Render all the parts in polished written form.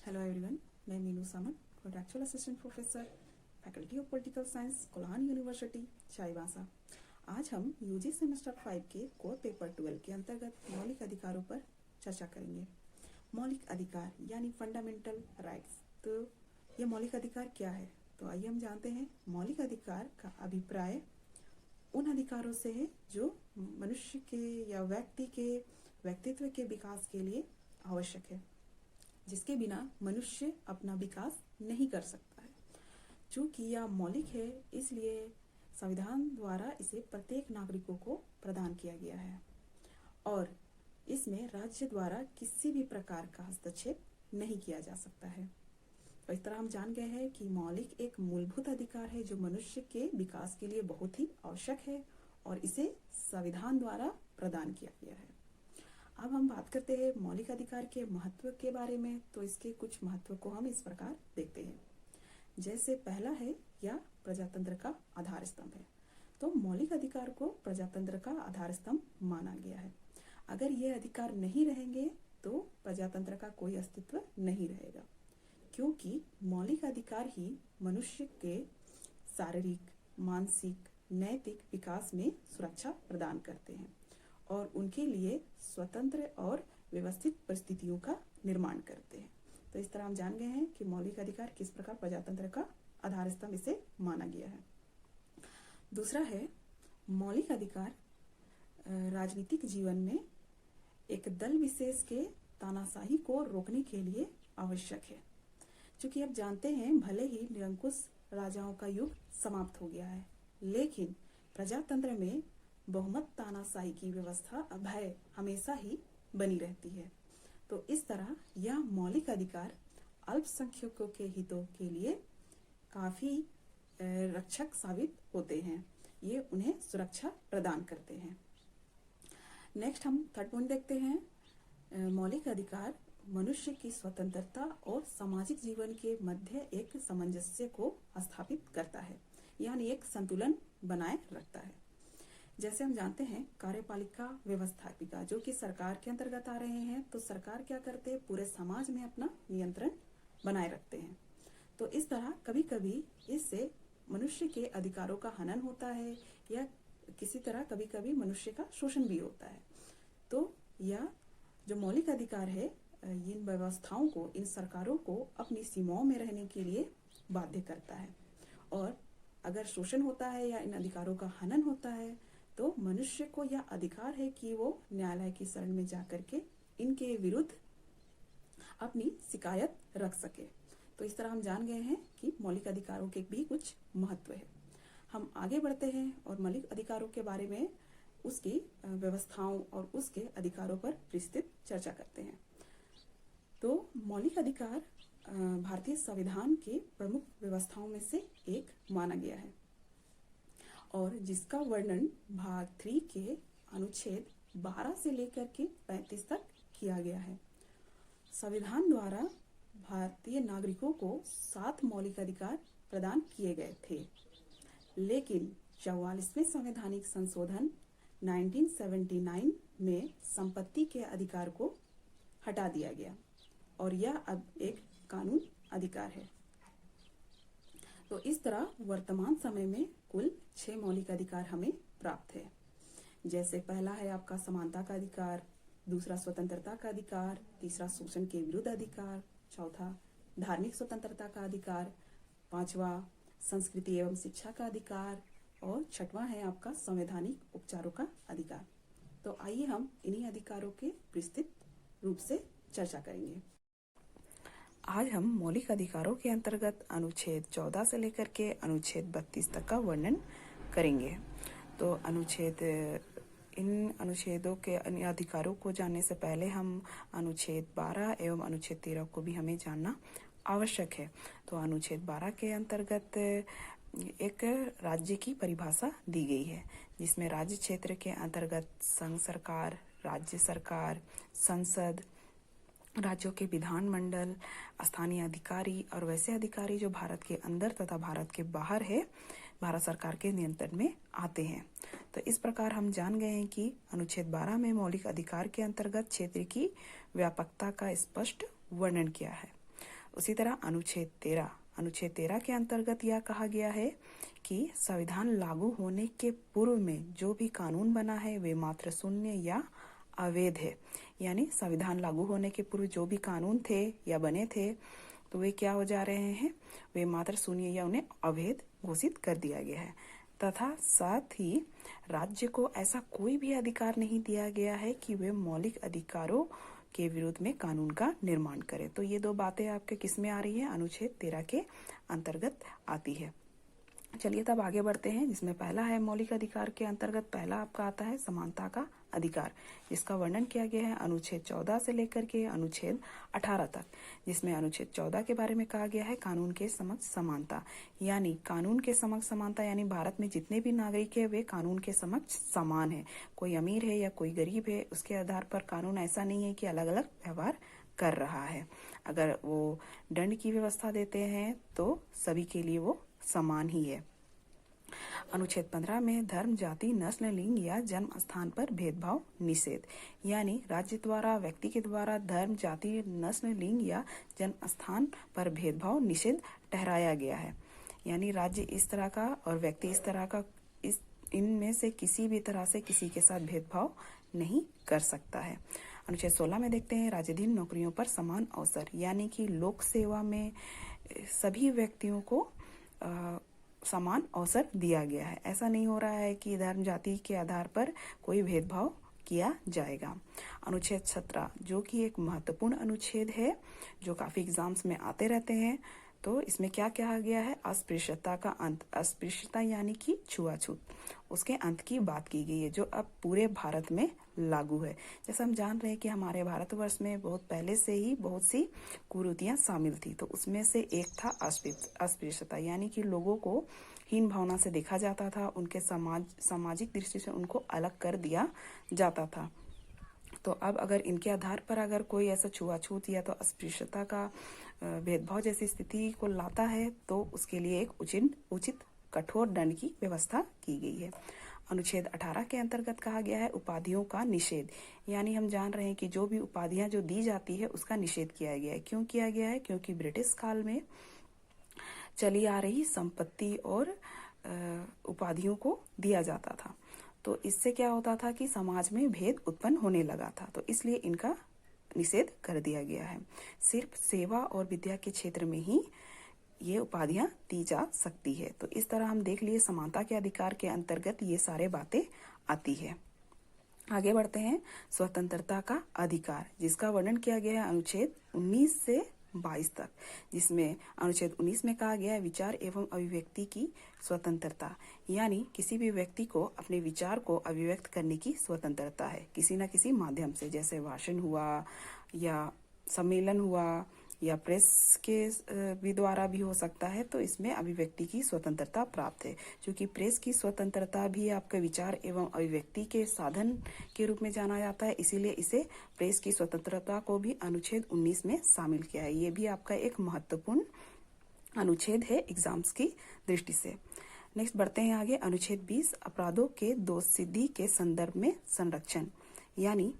Hello everyone, मैं Meenu Samant, contractual assistant professor, faculty of political science, Kolhan university, Chaibasa. आज हम UG semester 5 के कोर पेपर 12 के अंतर्गत मौलिक अधिकारों पर चर्चा करेंगे। मौलिक अधिकार यानी फंडामेंटल राइट्स। तो ये मौलिक अधिकार क्या है? तो आइए हम जानते हैं। मौलिक अधिकार का अभिप्राय उन अधिकारों से है जो मनुष्य के या व्यक्ति के व्यक्तित्व के विकास के लिए आवश्यक है, जिसके बिना मनुष्य अपना विकास नहीं कर सकता है। चूंकि यह मौलिक है, इसलिए संविधान द्वारा इसे प्रत्येक नागरिकों को प्रदान किया गया है और इसमें राज्य द्वारा किसी भी प्रकार का हस्तक्षेप नहीं किया जा सकता है। तो इस तरह हम जान गए हैं कि मौलिक एक मूलभूत अधिकार है जो मनुष्य के विकास के लिए बहुत ही आवश्यक है और इसे संविधान द्वारा प्रदान किया गया है। अब हम बात करते हैं मौलिक अधिकार के महत्व के बारे में। तो इसके कुछ महत्व को हम इस प्रकार देखते हैं। जैसे पहला है, यह प्रजातंत्र का आधार स्तंभ है। तो मौलिक अधिकार को प्रजातंत्र का आधार स्तंभ माना गया है। अगर ये अधिकार नहीं रहेंगे तो प्रजातंत्र का कोई अस्तित्व नहीं रहेगा, क्योंकि मौलिक अधिकार ही मनुष्य के शारीरिक, मानसिक, नैतिक विकास में सुरक्षा प्रदान करते हैं और उनके लिए स्वतंत्र और व्यवस्थित परिस्थितियों का निर्माण करते हैं। तो इस तरह हम जान गए हैं कि मौलिक अधिकार किस प्रकार प्रजातंत्र का आधार स्तंभ इसे माना गया है। दूसरा है, मौलिक अधिकार राजनीतिक जीवन में एक दल विशेष के तानाशाही को रोकने के लिए आवश्यक है। क्योंकि अब जानते हैं, भले ही निरंकुश राजाओं का युग समाप्त हो गया है, लेकिन प्रजातंत्र में बहुमत तानाशाही की व्यवस्था अभय हमेशा ही बनी रहती है। तो इस तरह यह मौलिक अधिकार अल्पसंख्यकों के हितों के लिए काफी रक्षक साबित होते हैं। ये उन्हें सुरक्षा प्रदान करते हैं। नेक्स्ट हम थर्ड पॉइंट देखते हैं। मौलिक अधिकार मनुष्य की स्वतंत्रता और सामाजिक जीवन के मध्य एक सामंजस्य को स्थापित करता है, यानी एक संतुलन बनाए रखता है। जैसे हम जानते हैं, कार्यपालिका व्यवस्थापिका जो कि सरकार के अंतर्गत आ रहे हैं, तो सरकार क्या करते हैं, पूरे समाज में अपना नियंत्रण बनाए रखते हैं। तो इस तरह कभी कभी इससे मनुष्य के अधिकारों का हनन होता है या किसी तरह कभी कभी मनुष्य का शोषण भी होता है। तो यह जो मौलिक अधिकार है, इन व्यवस्थाओं को, इन सरकारों को अपनी सीमाओं में रहने के लिए बाध्य करता है। और अगर शोषण होता है या इन अधिकारों का हनन होता है तो मनुष्य को यह अधिकार है कि वो न्यायालय की शरण में जाकर के इनके विरुद्ध अपनी शिकायत रख सके। तो इस तरह हम जान गए हैं कि मौलिक अधिकारों के भी कुछ महत्व है। हम आगे बढ़ते हैं और मौलिक अधिकारों के बारे में, उसकी व्यवस्थाओं और उसके अधिकारों पर विस्तृत चर्चा करते हैं। तो मौलिक अधिकार भारतीय संविधान के प्रमुख व्यवस्थाओं में से एक माना गया है और जिसका वर्णन भाग 3 के अनुच्छेद 12 से लेकर के 35 तक किया गया है। संविधान द्वारा भारतीय नागरिकों को 7 मौलिक अधिकार प्रदान किए गए थे, लेकिन 44वें संवैधानिक संशोधन 1979 में संपत्ति के अधिकार को हटा दिया गया और यह अब एक कानून अधिकार है। तो इस तरह वर्तमान समय में कुल 6 मौलिक अधिकार हमें प्राप्त है। जैसे पहला है आपका समानता का अधिकार, दूसरा स्वतंत्रता का अधिकार, तीसरा शोषण के विरुद्ध अधिकार, चौथा धार्मिक स्वतंत्रता का अधिकार, पांचवा संस्कृति एवं शिक्षा का अधिकार और छठवां है आपका संवैधानिक उपचारों का अधिकार। तो आइए हम इन्हीं अधिकारों के विस्तृत रूप से चर्चा करेंगे। आज हम मौलिक अधिकारों के अंतर्गत अनुच्छेद 14 से लेकर के अनुच्छेद 32 तक का वर्णन करेंगे। तो इन अनुच्छेदों के अन्य अधिकारों को जानने से पहले हम अनुच्छेद 12 एवं अनुच्छेद 13 को भी हमें जानना आवश्यक है। तो अनुच्छेद 12 के अंतर्गत एक राज्य की परिभाषा दी गई है, जिसमें राज्य क्षेत्र के अंतर्गत संघ सरकार, राज्य सरकार, संसद, राज्यों के विधानमंडल, स्थानीय अधिकारी और वैसे अधिकारी जो भारत के अंदर तथा भारत के बाहर है, भारत सरकार के नियंत्रण में आते हैं। तो इस प्रकार हम जान गए हैं कि अनुच्छेद 12 में मौलिक अधिकार के अंतर्गत क्षेत्र की व्यापकता का स्पष्ट वर्णन किया है। उसी तरह अनुच्छेद 13 के अंतर्गत यह कहा गया है कि संविधान लागू होने के पूर्व में जो भी कानून बना है वे मात्र शून्य या अवैध है। यानी संविधान लागू होने के पूर्व जो भी कानून थे या बने थे तो वे क्या हो जा रहे हैं, वे मात्र शून्य या उन्हें अवैध घोषित कर दिया गया है। तथा साथ ही राज्य को ऐसा कोई भी अधिकार नहीं दिया गया है कि वे मौलिक अधिकारों के विरुद्ध में कानून का निर्माण करे। तो ये दो बातें आपके किस में आ रही है, अनुच्छेद 13 के अंतर्गत आती है। चलिए तब आगे बढ़ते हैं, जिसमें पहला है मौलिक अधिकार के अंतर्गत पहला आपका आता है समानता का अधिकार, जिसका वर्णन किया गया है अनुच्छेद 14 से लेकर के अनुच्छेद 18 तक, जिसमें अनुच्छेद 14 के बारे में कहा गया है कानून के समक्ष समानता। यानी कानून के समक्ष समानता यानी भारत में जितने भी नागरिक है वे कानून के समक्ष समान है। कोई अमीर है या कोई गरीब है, उसके आधार पर कानून ऐसा नहीं है कि अलग अलग व्यवहार कर रहा है। अगर वो दंड की व्यवस्था देते हैं तो सभी के लिए वो समान ही है। अनुच्छेद 15 में धर्म, जाति, नस्ल, लिंग या जन्म स्थान पर भेदभाव निषेध, यानी राज्य द्वारा व्यक्ति के द्वारा धर्म, जाति, नस्ल, लिंग या जन्म स्थान पर भेदभाव निषेध ठहराया गया है। यानी राज्य इस तरह का और व्यक्ति इस तरह का, इनमें से किसी भी तरह से किसी के साथ भेदभाव नहीं कर सकता है। अनुच्छेद 16 में देखते हैं राज्याधीन नौकरियों पर समान अवसर, यानी कि लोक सेवा में सभी व्यक्तियों को समान अवसर दिया गया है। ऐसा नहीं हो रहा है कि धर्म, जाति के आधार पर कोई भेदभाव किया जाएगा। अनुच्छेद 17 जो कि एक महत्वपूर्ण अनुच्छेद है जो काफी एग्जाम्स में आते रहते हैं, तो इसमें क्या कहा गया है, अस्पृश्यता का अंत। अस्पृश्यता यानी कि छुआछूत, उसके अंत की बात की गई है जो अब पूरे भारत में लागू है। जैसा हम जान रहे हैं कि हमारे भारतवर्ष में बहुत पहले से ही बहुत सी कुरीतियां शामिल थी, तो उसमें से एक था अस्पृश्यता, यानी कि लोगों को हीन भावना से देखा जाता था, उनके सामाजिक दृष्टि से उनको अलग कर दिया जाता था। तो अब अगर इनके आधार पर अगर कोई ऐसा छुआछूत या तो अस्पृश्यता का भेदभाव जैसी स्थिति को लाता है तो उसके लिए एक उचित कठोर दंड की व्यवस्था की गई है। अनुच्छेद 18 के अंतर्गत कहा गया है उपाधियों का निषेध, यानी हम जान रहे हैं कि जो भी उपाधियां जो दी जाती है उसका निषेध किया गया है। क्यों किया गया है? क्योंकि ब्रिटिश काल में चली आ रही संपत्ति और उपाधियों को दिया जाता था, तो इससे क्या होता था कि समाज में भेद उत्पन्न होने लगा था, तो इसलिए इनका निषेध कर दिया गया है। सिर्फ सेवा और विद्या के क्षेत्र में ही ये उपाधियां दी जा सकती है। तो इस तरह हम देख लिए समानता के अधिकार के अंतर्गत ये सारे बातें आती है। आगे बढ़ते हैं, स्वतंत्रता का अधिकार, जिसका वर्णन किया गया है अनुच्छेद 19 से 22 तक, जिसमें अनुच्छेद 19 में कहा गया है विचार एवं अभिव्यक्ति की स्वतंत्रता, यानी किसी भी व्यक्ति को अपने विचार को अभिव्यक्त करने की स्वतंत्रता है किसी न किसी माध्यम से, जैसे भाषण हुआ या सम्मेलन हुआ या प्रेस के भी द्वारा भी हो सकता है। तो इसमें अभिव्यक्ति की स्वतंत्रता प्राप्त है। क्योंकि प्रेस की स्वतंत्रता भी आपके विचार एवं अभिव्यक्ति के साधन के रूप में जाना जाता है, इसीलिए इसे प्रेस की स्वतंत्रता को भी अनुच्छेद 19 में शामिल किया है। ये भी आपका एक महत्वपूर्ण अनुच्छेद है एग्जाम्स की दृष्टि से। नेक्स्ट बढ़ते हैं आगे, अनुच्छेद 20 अपराधों के दोष सिद्धि के संदर्भ में संरक्षण, यानी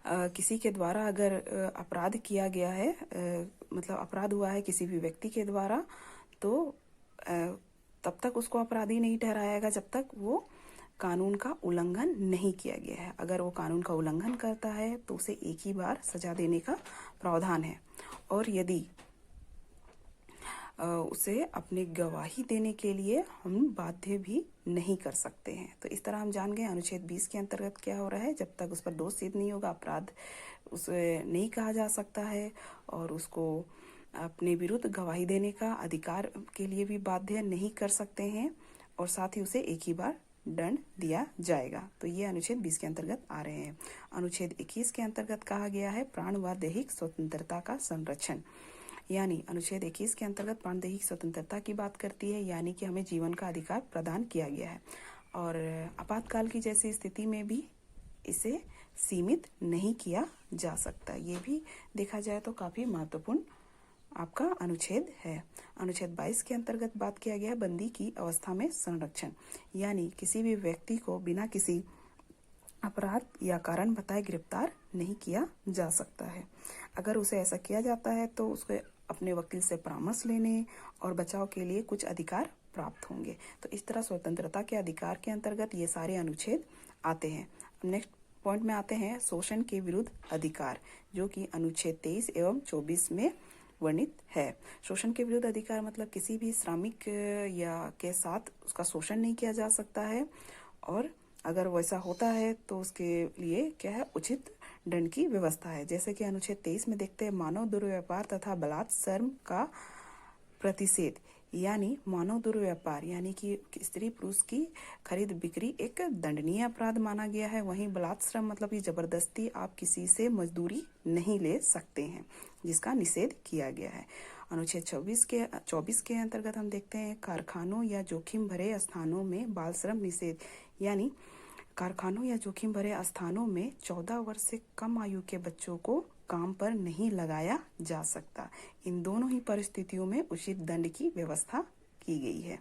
किसी के द्वारा अगर अपराध किया गया है, मतलब अपराध हुआ है किसी भी व्यक्ति के द्वारा, तो तब तक उसको अपराधी नहीं ठहराएगा जब तक वो कानून का उल्लंघन नहीं किया गया है। अगर वो कानून का उल्लंघन करता है तो उसे एक ही बार सजा देने का प्रावधान है, और यदि उसे अपनी गवाही देने के लिए हम बाध्य भी नहीं कर सकते हैं। तो इस तरह हम जान गए अनुच्छेद 20 के अंतर्गत क्या हो रहा है, जब तक उस पर दोष सिद्ध नहीं होगा अपराध उसे नहीं कहा जा सकता है, और उसको अपने विरुद्ध गवाही देने का अधिकार के लिए भी बाध्य नहीं कर सकते हैं, और साथ ही उसे एक ही बार दंड दिया जाएगा। तो ये अनुच्छेद 20 के अंतर्गत आ रहे हैं। अनुच्छेद 21 के अंतर्गत कहा गया है प्राण व दैहिक स्वतंत्रता का संरक्षण, यानी अनुच्छेद 21 के अंतर्गत प्राण दैहिक स्वतंत्रता की बात करती है, यानी कि हमें जीवन का अधिकार प्रदान किया गया है, और आपातकाल की जैसी स्थिति में भी इसे सीमित नहीं किया जा सकता। ये भी देखा जाए तो काफी महत्वपूर्ण आपका अनुच्छेद है। अनुच्छेद 22 के अंतर्गत बात किया गया है बंदी की अवस्था में संरक्षण, यानी किसी भी व्यक्ति को बिना किसी अपराध या कारण बताए गिरफ्तार नहीं किया जा सकता है। अगर उसे ऐसा किया जाता है तो उसको अपने वकील से परामर्श लेने और बचाव के लिए कुछ अधिकार प्राप्त होंगे। तो इस तरह स्वतंत्रता के अधिकार के अंतर्गत ये सारे अनुच्छेद आते हैं। नेक्स्ट पॉइंट में आते हैं शोषण के विरुद्ध अधिकार, जो कि अनुच्छेद 23 एवं 24 में वर्णित है। शोषण के विरुद्ध अधिकार मतलब किसी भी श्रमिक या के साथ उसका शोषण नहीं किया जा सकता है, और अगर वैसा होता है तो उसके लिए क्या है, उचित दंड की व्यवस्था है। जैसे कि अनुच्छेद 23 में देखते हैं मानव दुर्व्यापार तथा बलात्कार का प्रतिषेध, यानी मानव दुर्व्यापार यानी कि स्त्री पुरुष की खरीद बिक्री एक दंडनीय अपराध माना गया है। वहीं बलात्कार मतलब कि जबरदस्ती आप किसी से मजदूरी नहीं ले सकते हैं, जिसका निषेध किया गया है। अनुच्छेद 24 के अंतर्गत हम देखते हैं कारखानों या जोखिम भरे स्थानों में बाल श्रम निषेध, यानी कारखानों या जोखिम भरे स्थानों में 14 वर्ष से कम आयु के बच्चों को काम पर नहीं लगाया जा सकता। इन दोनों ही परिस्थितियों में उचित दंड की व्यवस्था की गई है।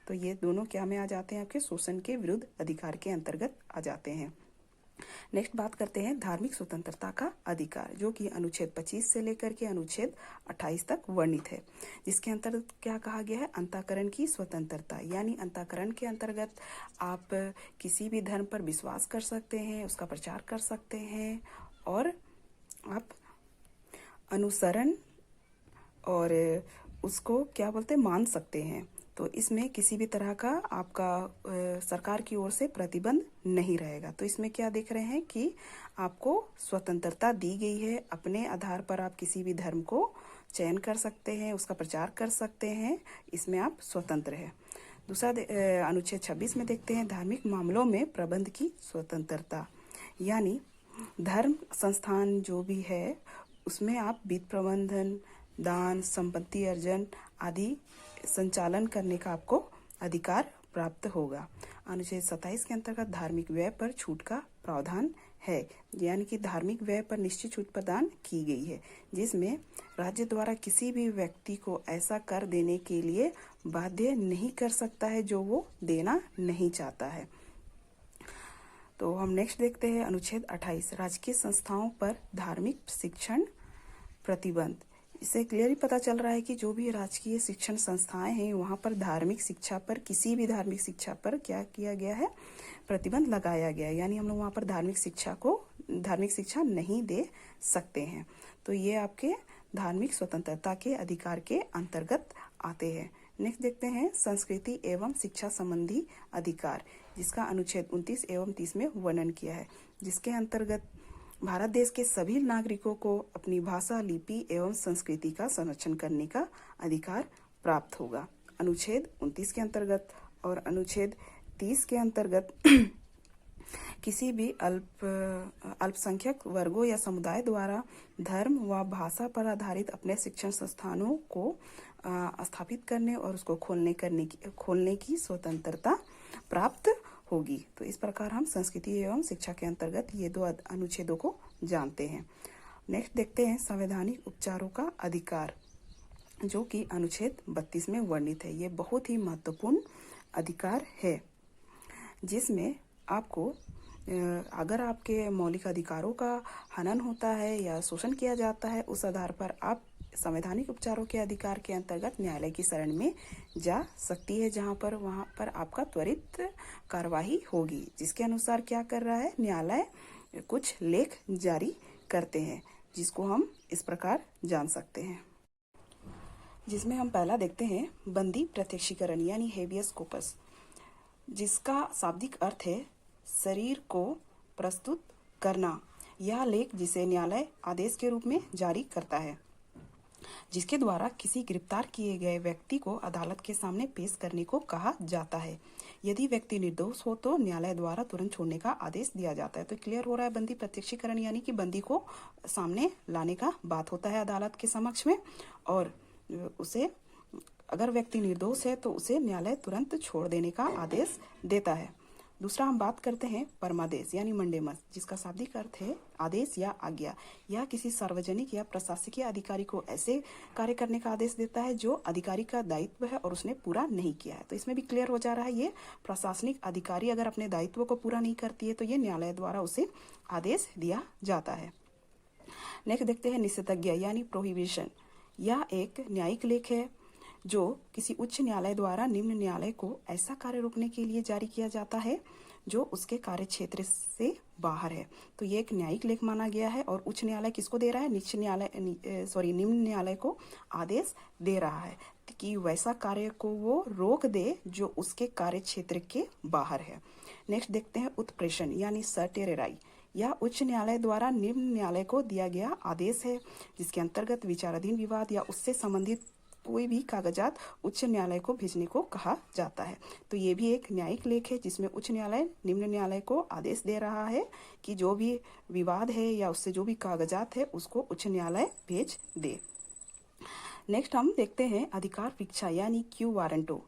तो ये दोनों क्या में आ जाते हैं, आपके शोषण के विरुद्ध अधिकार के अंतर्गत आ जाते हैं। नेक्स्ट बात करते हैं धार्मिक स्वतंत्रता का अधिकार, जो कि अनुच्छेद 25 से लेकर के अनुच्छेद 28 तक वर्णित है। जिसके अंतर्गत क्या कहा गया है, अंतःकरण की स्वतंत्रता, यानी अंतःकरण के अंतर्गत आप किसी भी धर्म पर विश्वास कर सकते हैं, उसका प्रचार कर सकते हैं, और आप अनुसरण और उसको क्या बोलते हैं, मान सकते हैं। तो इसमें किसी भी तरह का आपका सरकार की ओर से प्रतिबंध नहीं रहेगा। तो इसमें क्या देख रहे हैं कि आपको स्वतंत्रता दी गई है, अपने आधार पर आप किसी भी धर्म को चयन कर सकते हैं, उसका प्रचार कर सकते हैं, इसमें आप स्वतंत्र हैं। दूसरा अनुच्छेद 26 में देखते हैं धार्मिक मामलों में प्रबंध की स्वतंत्रता, यानी धर्म संस्थान जो भी है उसमें आप वित्त प्रबंधन, दान, संपत्ति अर्जन आदि संचालन करने का आपको अधिकार प्राप्त होगा। अनुच्छेद 27 के अंतर्गत धार्मिक व्यय पर छूट का प्रावधान है, यानी कि धार्मिक व्यय पर निश्चित छूट प्रदान की गई है, जिसमें राज्य द्वारा किसी भी व्यक्ति को ऐसा कर देने के लिए बाध्य नहीं कर सकता है जो वो देना नहीं चाहता है। तो हम नेक्स्ट देखते हैं अनुच्छेद 28 राजकीय संस्थाओं पर धार्मिक शिक्षण प्रतिबंध। इससे क्लियरली पता चल रहा है कि जो भी राजकीय शिक्षण संस्थाएं हैं वहां पर धार्मिक शिक्षा पर, किसी भी धार्मिक शिक्षा पर क्या किया गया है, प्रतिबंध लगाया गया है, यानी हम लोग वहां पर धार्मिक शिक्षा नहीं दे सकते हैं। तो ये आपके धार्मिक स्वतंत्रता के अधिकार के अंतर्गत आते हैं। नेक्स्ट देखते हैं संस्कृति एवं शिक्षा संबंधी अधिकार, जिसका अनुच्छेद 29 एवं 30 में वर्णन किया है, जिसके अंतर्गत भारत देश के सभी नागरिकों को अपनी भाषा, लिपि एवं संस्कृति का संरक्षण करने का अधिकार प्राप्त होगा। अनुच्छेद 29 के अंतर्गत और अनुच्छेद 30 के अंतर्गत किसी भी अल्पसंख्यक वर्गों या समुदाय द्वारा धर्म व भाषा पर आधारित अपने शिक्षण संस्थानों को स्थापित करने और उसको खोलने की स्वतंत्रता प्राप्त होगी। तो इस प्रकार हम संस्कृति एवं शिक्षा के अंतर्गत ये दो अनुच्छेदों को जानते हैं। नेक्स्ट देखते हैं संवैधानिक उपचारों का अधिकार, जो कि अनुच्छेद 32 में वर्णित है। ये बहुत ही महत्वपूर्ण अधिकार है, जिसमें आपको अगर आपके मौलिक अधिकारों का हनन होता है या शोषण किया जाता है, उस आधार पर आप संवैधानिक उपचारों के अधिकार के अंतर्गत न्यायालय की शरण में जा सकती है, वहां पर आपका त्वरित कार्यवाही होगी। जिसके अनुसार क्या कर रहा है, न्यायालय कुछ लेख जारी करते हैं, जिसको हम इस प्रकार जान सकते हैं। जिसमें हम पहला देखते हैं बंदी प्रत्यक्षीकरण, यानी हेबियस कोर्पस, जिसका शाब्दिक अर्थ है शरीर को प्रस्तुत करना। यह लेख जिसे न्यायालय आदेश के रूप में जारी करता है, जिसके द्वारा किसी गिरफ्तार किए गए व्यक्ति को अदालत के सामने पेश करने को कहा जाता है। यदि व्यक्ति निर्दोष हो तो न्यायालय द्वारा तुरंत छोड़ने का आदेश दिया जाता है। तो क्लियर हो रहा है, बंदी प्रत्यक्षीकरण यानी कि बंदी को सामने लाने का बात होता है अदालत के समक्ष में, और उसे अगर व्यक्ति निर्दोष है तो उसे न्यायालय तुरंत छोड़ देने का आदेश देता है। दूसरा हम बात करते हैं परमादेश यानी मंडेमस, जिसका शाब्दिक अर्थ है आदेश या आज्ञा। यह किसी सार्वजनिक या प्रशासकीय अधिकारी को ऐसे कार्य करने का आदेश देता है जो अधिकारी का दायित्व है और उसने पूरा नहीं किया है। तो इसमें भी क्लियर हो जा रहा है, ये प्रशासनिक अधिकारी अगर अपने दायित्व को पूरा नहीं करती है तो ये न्यायालय द्वारा उसे आदेश दिया जाता है। नेक्स्ट देखते हैं निषेधाज्ञा यानी प्रोहिबिशन। यह एक न्यायिक लेख है जो किसी उच्च न्यायालय द्वारा निम्न न्यायालय को ऐसा कार्य रोकने के लिए जारी किया जाता है जो उसके कार्य क्षेत्र से बाहर है। तो ये एक न्यायिक लेख माना गया है और उच्च न्यायालय किसको दे रहा है, निम्न न्यायालय को आदेश दे रहा है कि वैसा कार्य को वो रोक दे जो उसके कार्य क्षेत्र के बाहर है। नेक्स्ट देखते हैं उत्प्रेषण यानी सर्टेरेराई। यह उच्च न्यायालय द्वारा निम्न न्यायालय को दिया गया आदेश है जिसके अंतर्गत विचाराधीन विवाद या उससे संबंधित कोई भी कागजात उच्च न्यायालय को भेजने को कहा जाता है। तो ये भी एक न्यायिक लेख है जिसमें उच्च न्यायालय निम्न न्यायालय को आदेश दे रहा है कि जो भी विवाद है या उससे जो भी कागजात है उसको उच्च न्यायालय भेज दे। नेक्स्ट हम देखते हैं अधिकार परीक्षा यानी क्यू वारंटो।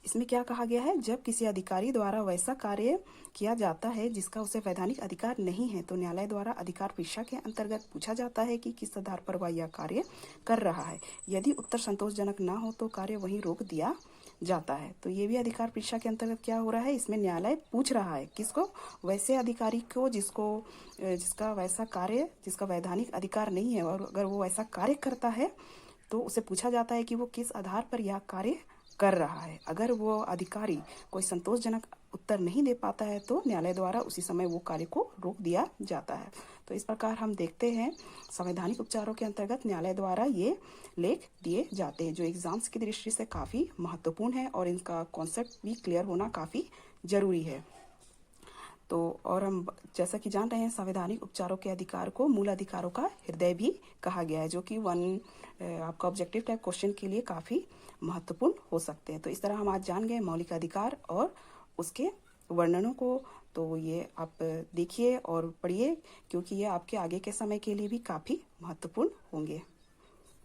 इसमें क्या कहा गया है, जब किसी अधिकारी द्वारा वैसा कार्य किया जाता है जिसका उसे वैधानिक अधिकार नहीं है तो न्यायालय द्वारा अधिकार परीक्षा के अंतर्गत पूछा जाता है कि किस आधार पर वह यह कार्य कर रहा है। यदि उत्तर संतोषजनक ना हो तो कार्य वहीं रोक दिया जाता है। तो ये भी अधिकार परीक्षा के अंतर्गत क्या हो रहा है, इसमें न्यायालय पूछ रहा है किसको, वैसे अधिकारी को जिसका वैसा कार्य जिसका वैधानिक अधिकार नहीं है और अगर वो ऐसा कार्य करता है तो उसे पूछा जाता है कि वो किस आधार पर यह कार्य कर रहा है। अगर वो अधिकारी कोई संतोषजनक उत्तर नहीं दे पाता है तो न्यायालय द्वारा उसी समय वो कार्य को रोक दिया जाता है। तो इस प्रकार हम देखते हैं संवैधानिक उपचारों के अंतर्गत न्यायालय द्वारा ये लेख दिए जाते हैं जो एग्जाम्स की दृष्टि से काफ़ी महत्वपूर्ण है और इनका कॉन्सेप्ट भी क्लियर होना काफ़ी जरूरी है। तो और हम जैसा कि जान रहे हैं संवैधानिक उपचारों के अधिकार को मूल अधिकारों का हृदय भी कहा गया है जो कि आपका ऑब्जेक्टिव टाइप क्वेश्चन के लिए काफ़ी महत्वपूर्ण हो सकते हैं। तो इस तरह हम आज जान गए मौलिक अधिकार और उसके वर्णनों को। तो ये आप देखिए और पढ़िए क्योंकि ये आपके आगे के समय के लिए भी काफ़ी महत्वपूर्ण होंगे।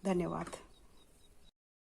धन्यवाद।